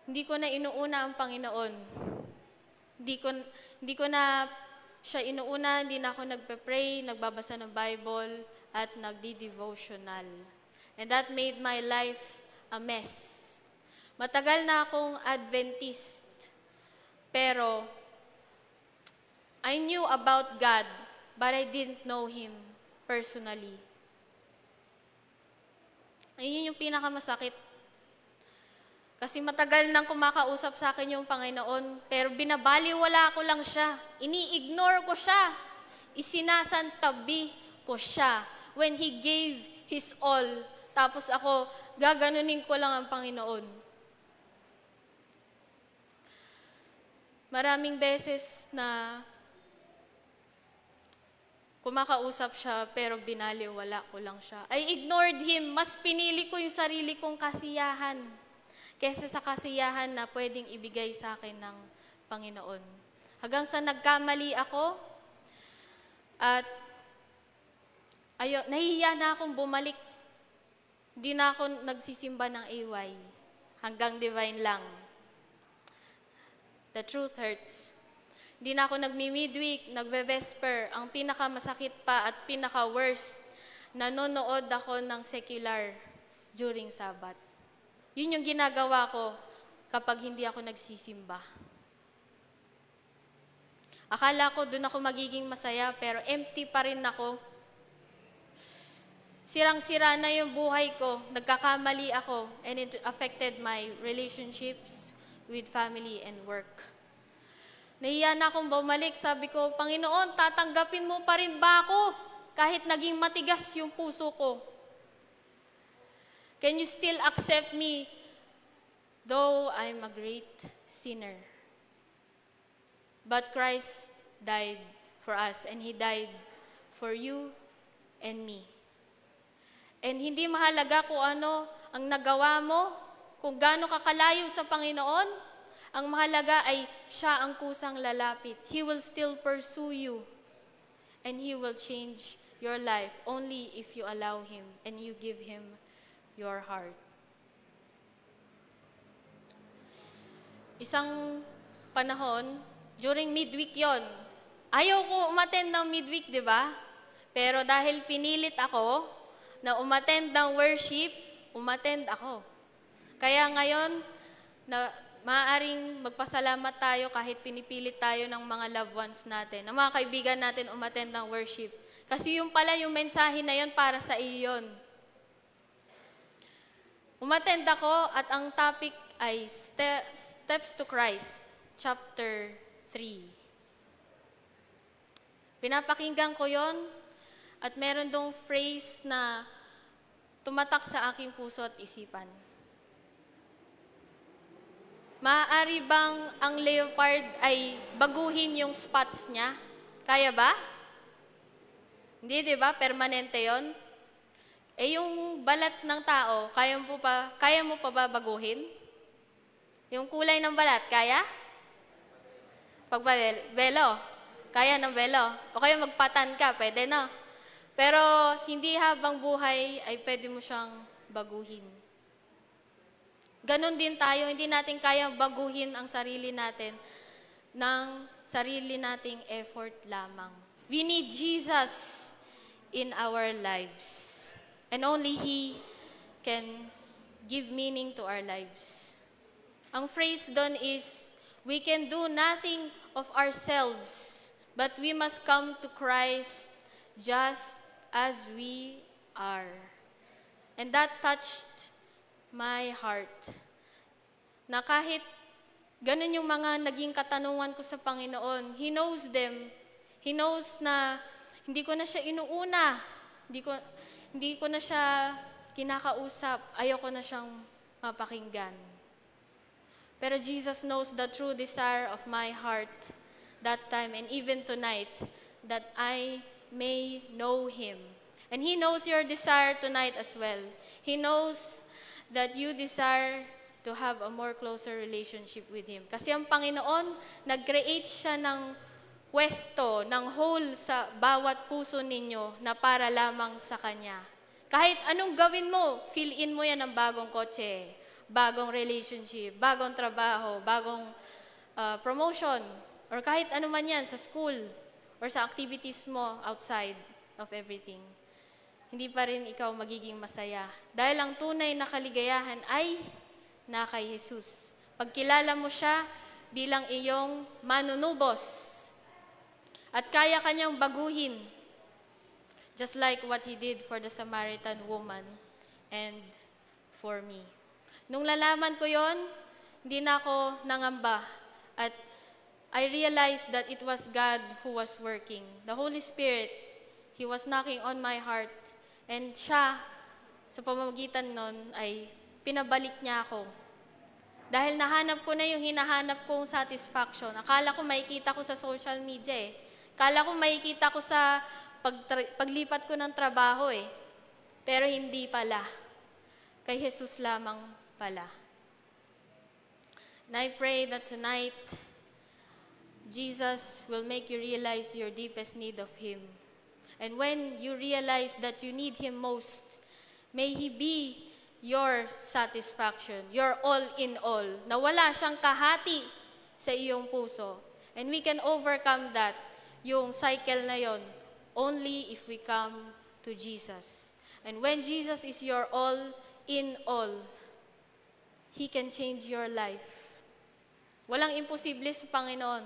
[SPEAKER 10] hindi ko na inuuna ang Panginoon. Hindi ko na siya inuuna, hindi na ako nagpe-pray, nagbabasa ng Bible, at nagdi-devotional. And that made my life a mess. Matagal na akong Adventist. Pero, I knew about God, but I didn't know Him personally. Ayun yung pinakamasakit. Kasi matagal nang kumakausap sa akin yung Panginoon, pero binabaliwala ko lang siya. Ini-ignore ko siya. Isinasantabi ko siya when He gave His all. Tapos ako, gaganunin ko lang ang Panginoon. Maraming beses na kumakausap siya, pero binaliwala ko lang siya. I ignored Him. Mas pinili ko yung sarili kong kasiyahan kaysa sa kasiyahan na pwedeng ibigay sa akin ng Panginoon. Hanggang sa nagkamali ako, at nahihiya na akong bumalik. Hindi na ako nagsisimba ng AY. Hanggang divine lang. The truth hurts. Hindi na ako nagmi-midweek, nagve-vesper. Ang pinakamasakit pa at pinaka-worst, nanonood ako ng secular during Sabbath. Yun yung ginagawa ko kapag hindi ako nagsisimba. Akala ko doon ako magiging masaya, pero empty pa rin ako. Sirang-sira na yung buhay ko, nagkakamali ako, and it affected my relationships with family and work. Nahiya na akong bumalik, sabi ko, Panginoon, tatanggapin mo pa rin ba ako kahit naging matigas yung puso ko? Can you still accept me though I'm a great sinner? But Christ died for us, and He died for you and me. And hindi mahalaga kung ano ang nagawa mo, kung gaano kakalayo sa Panginoon, ang mahalaga ay siya ang kusang lalapit. He will still pursue you, and He will change your life only if you allow Him and you give Him your heart. Isang panahon, during midweek yon, ayaw ko umattend ng midweek, di ba? Pero dahil pinilit ako na umattend ng worship, umattend ako. Kaya ngayon, na maaaring magpasalamat tayo kahit pinipilit tayo ng mga loved ones natin, ng mga kaibigan natin umattend ng worship. Kasi yung pala yung mensahe na yon para sa iyo yun. Umattend ako at ang topic ay Steps to Christ, chapter 3. Pinapakinggan ko yon at meron dong phrase na tumatak sa aking puso at isipan. Maaari bang ang leopard ay baguhin yung spots niya? Kaya ba? Hindi, di ba? Permanente yon. Eh yung balat ng tao, kaya mo pa ba baguhin? Yung kulay ng balat, kaya? Belo, kaya ng belo. O kaya magpatan ka, pwede na. Pero hindi habang buhay ay pwede mo siyang baguhin. Ganon din tayo, hindi natin kayang baguhin ang sarili natin ng sarili nating effort lamang. We need Jesus in our lives. And only He can give meaning to our lives. Ang phrase doon is, we can do nothing of ourselves, but we must come to Christ just as we are. And that touched my heart. Na kahit ganun yung mga naging katanungan ko sa Panginoon, He knows them. He knows na hindi ko na siya inuuna. Hindi ko na siya kinakausap. Ayoko na siyang mapakinggan. Pero Jesus knows the true desire of my heart that time and even tonight, that I may know Him. And He knows your desire tonight as well. He knows that you desire to have a more closer relationship with Him. Kasi ang Panginoon, nag-create siya ng pwesto, ng hole sa bawat puso ninyo na para lamang sa Kanya. Kahit anong gawin mo, fill in mo yan ng bagong kotse, bagong relationship, bagong trabaho, bagong promotion, or kahit ano man yan sa school or sa activities mo outside of everything. Hindi pa rin ikaw magiging masaya. Dahil ang tunay na kaligayahan ay na kay Jesus. Pagkilala mo siya bilang iyong manunubos at kaya kanyang baguhin, just like what He did for the Samaritan woman and for me. Nung lalaman ko yon, hindi na ako nangamba. At I realized that it was God who was working. The Holy Spirit, He was knocking on my heart. And siya, sa pamamagitan nun, ay pinabalik niya ako. Dahil nahanap ko na yung hinahanap kong satisfaction. Akala ko makikita ko sa social media eh. Akala ko makikita ko sa paglipat ko ng trabaho eh. Pero hindi pala. Kay Jesus lamang pala. And I pray that tonight, Jesus will make you realize your deepest need of Him. And when you realize that you need Him most, may He be your satisfaction, your all in all, na wala siyang kahati sa iyong puso. And we can overcome that, yung cycle na yon, only if we come to Jesus. And when Jesus is your all in all, He can change your life. Walang imposible sa Panginoon.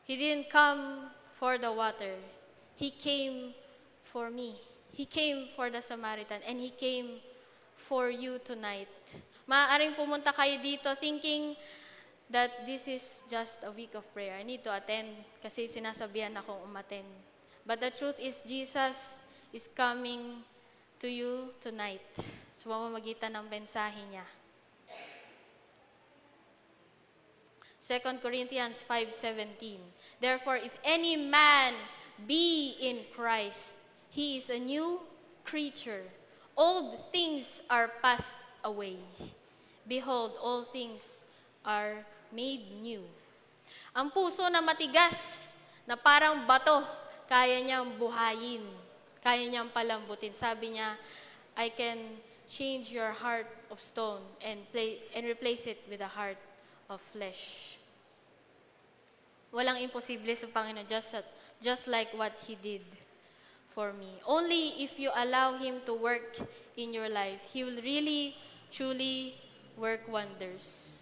[SPEAKER 10] He didn't come for the water. He came for me. He came for the Samaritan. And He came for you tonight. Maaaring pumunta kayo dito thinking that this is just a week of prayer. I need to attend kasi sinasabihan akong umattend. But the truth is, Jesus is coming to you tonight sa pamamagitan ng mensahe niya. 2 Corinthians 5:17. Therefore, if any man be in Christ, he is a new creature. Old things are passed away. Behold, all things are made new. Ang puso na matigas, na parang bato, kaya niyang buhayin, kaya niyang palambutin. Sabi niya, I can change your heart of stone and replace it with a heart of flesh. Walang imposible sa Panginoon, just like what He did for me. Only if you allow Him to work in your life, He will really, truly work wonders.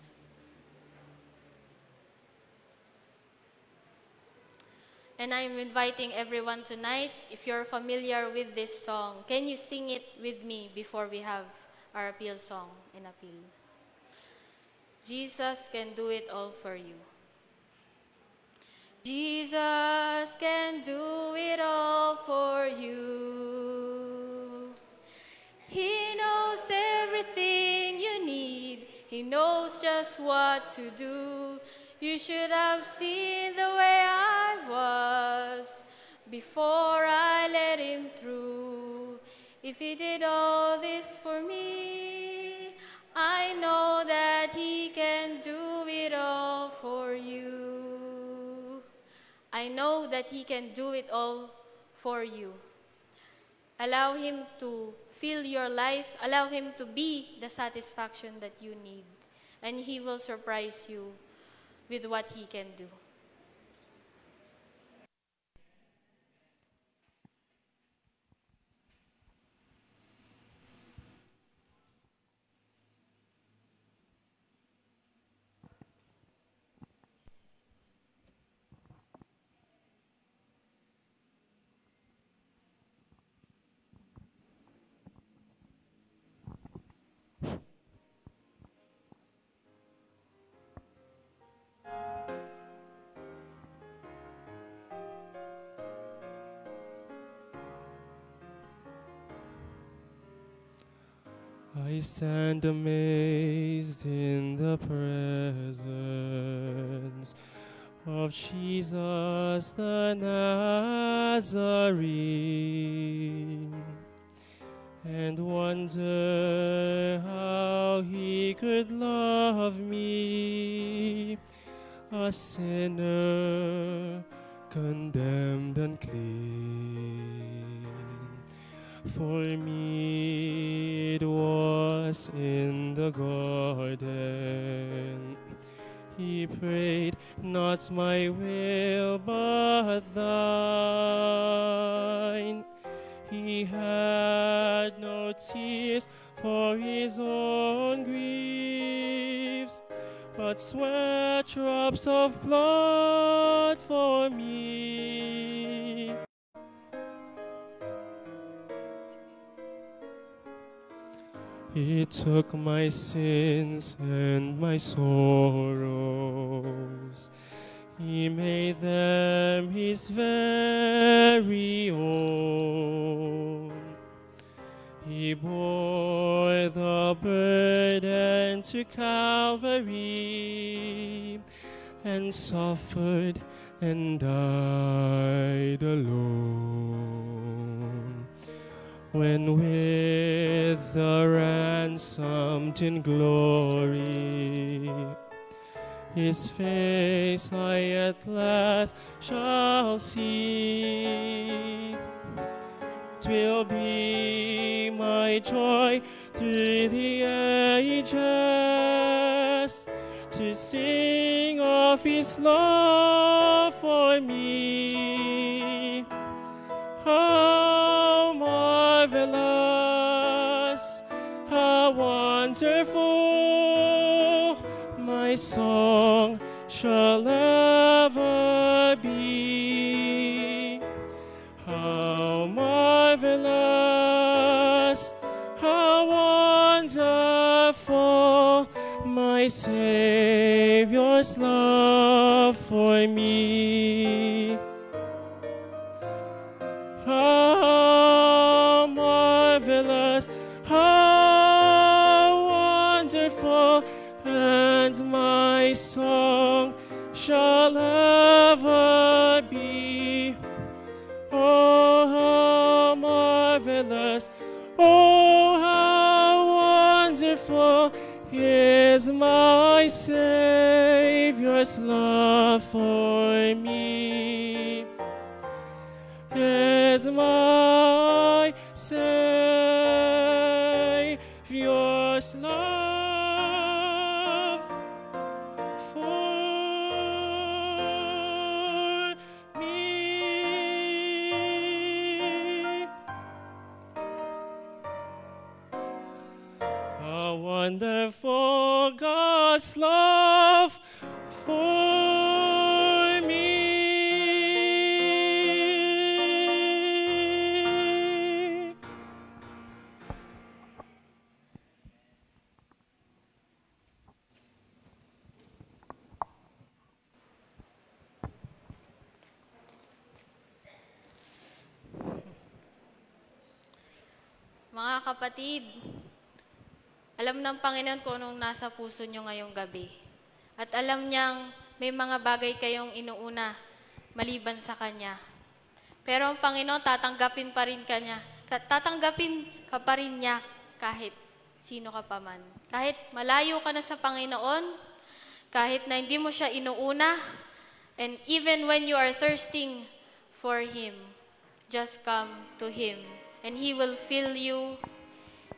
[SPEAKER 10] And I'm inviting everyone tonight, if you're familiar with this song, can you sing it with me before we have our appeal song and appeal? Jesus can do it all for you. Jesus can do it all for you. He knows everything you need. He knows just what to do. You should have seen the way I was before I let Him through. If He did all this for me, I know that He can do it all for you. I know that He can do it all for you. Allow Him to fill your life. Allow Him to be the satisfaction that you need. And He will surprise you with what He can do.
[SPEAKER 9] I stand amazed in the presence of Jesus the Nazarene, and wonder how He could love me, a sinner condemned and clean. For me it was in the garden. He prayed, not my will but thine. He had no tears for His own griefs, but sweat drops of blood for me.
[SPEAKER 11] He took my sins and my sorrows. He made them his very own. He bore the burden to Calvary and suffered and died alone. When with the ransomed in glory, his face I at last shall see, 'twill be my joy through the ages to sing of his love for me. How marvelous, how wonderful, my song shall ever be. How marvelous, how wonderful, my Savior's love for me. How marvelous, how wonderful, and my song shall ever be. Oh, how marvelous, oh, how wonderful is my Savior's love for me. Is my Savior's love for me. How wonderful God's love for me.
[SPEAKER 10] Mga kapatid, alam ng Panginoon kung anong nasa puso nyo ngayong gabi. At alam niyang may mga bagay kayong inuuna maliban sa Kanya. Pero ang Panginoon, tatanggapin ka pa rin niya kahit sino ka pa man. Kahit malayo ka na sa Panginoon, kahit na hindi mo siya inuuna, and even when you are thirsting for Him, just come to Him. And He will fill you,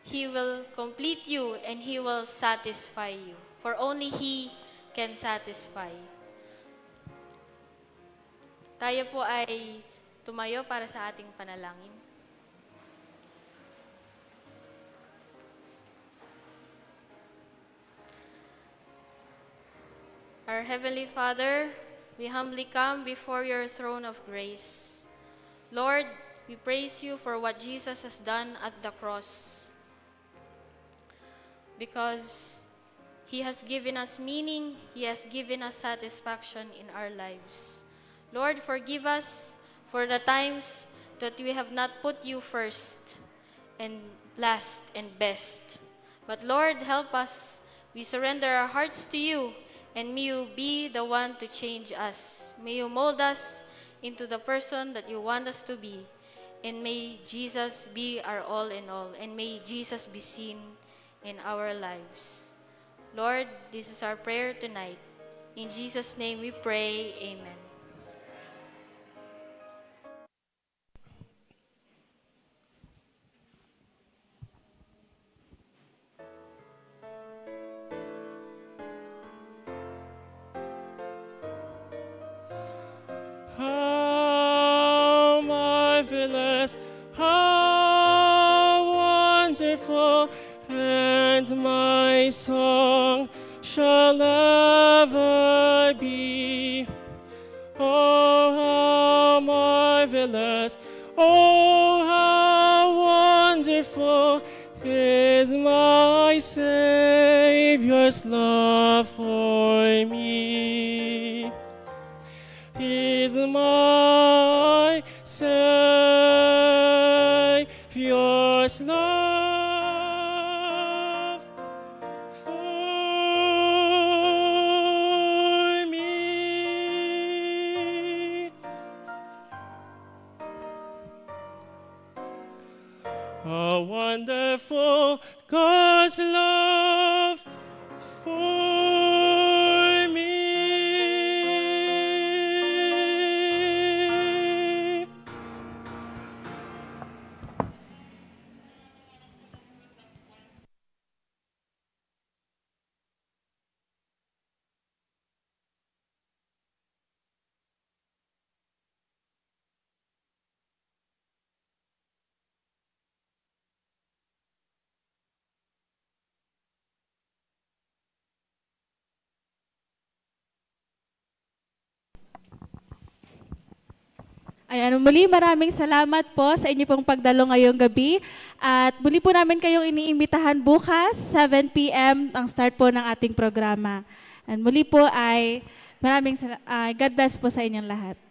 [SPEAKER 10] He will complete you, and He will satisfy you. For only He can satisfy. Tayo po ay tumayo para sa ating panalangin. Our Heavenly Father, we humbly come before your throne of grace. Lord, we praise you for what Jesus has done at the cross. Because He has given us meaning, He has given us satisfaction in our lives. Lord, forgive us for the times that we have not put you first and last and best. But Lord, help us. We surrender our hearts to you, and may you be the one to change us. May you mold us into the person that you want us to be. And may Jesus be our all in all. And may Jesus be seen in our lives. Lord, this is our prayer tonight. In Jesus' name we pray. Amen.
[SPEAKER 11] How marvelous, how wonderful, and my song shall ever be. Oh, how marvelous, oh, how wonderful is my my Savior's love for me is my Savior's love for me. A wonderful God's love for me.
[SPEAKER 12] Ayan, muli maraming salamat po sa inyo pong pagdalo ngayong gabi. At muli po namin kayong iniimbitahan bukas, 7 p.m. ang start po ng ating programa. And muli po ay God bless po sa inyong lahat.